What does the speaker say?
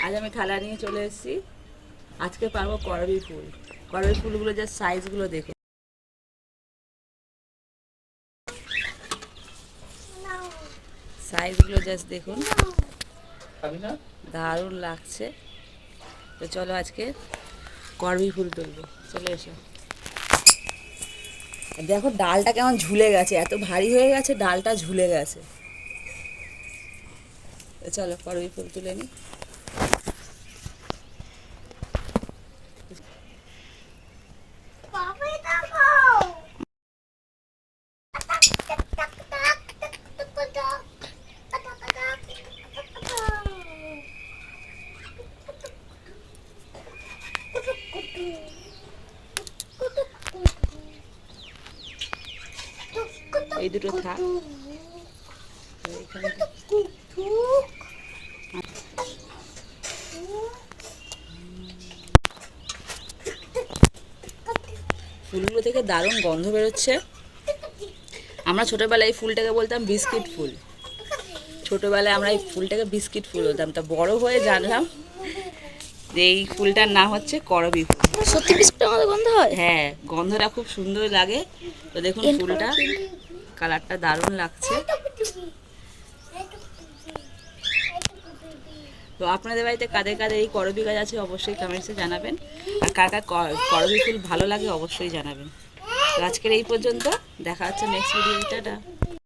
আজ আমি থালা নিয়ে চলে এসেছি। আজকে পারবো করবী ফুল। করবী ফুলগুলো যে সাইজগুলো দেখুন, সাইজগুলো জাস্ট দেখুন, দারুণ লাগছে। তো চলো আজকে করবী ফুল তুলবো, চলে এসো। দেখো ডালটা কেমন ঝুলে গেছে, এত ভারী হয়ে গেছে, ডালটা ঝুলে গেছে। তো চলো করবী ফুল তুলে নিই। এই দুটো থাক এখানে। ফুলগুলো থেকে দারুণ গন্ধ বেরোচ্ছে। আমরা ছোটোবেলায় এই ফুলটাকে বলতাম বিস্কিট ফুল। ছোটোবেলায় আমরা এই ফুলটাকে বিস্কিট ফুল বলতাম, তা বড় হয়ে জানলাম যে এই ফুলটার নাম হচ্ছে করবী ফুল। সত্যি বিস্কুটের মতো গন্ধ হয়? হ্যাঁ, গন্ধটা খুব সুন্দর লাগে। তো দেখুন ফুলটা, কালারটা দারুণ লাগছে। তো আপনাদের বাড়িতে কাদের কাদের এই করবী গাছ আছে অবশ্যই কমেন্টসে জানাবেন, আর কার কার করবী ফুল ভালো লাগে অবশ্যই জানাবেন। তো আজকের এই পর্যন্ত, দেখা হচ্ছে নেক্সট ভিডিও। টাটা।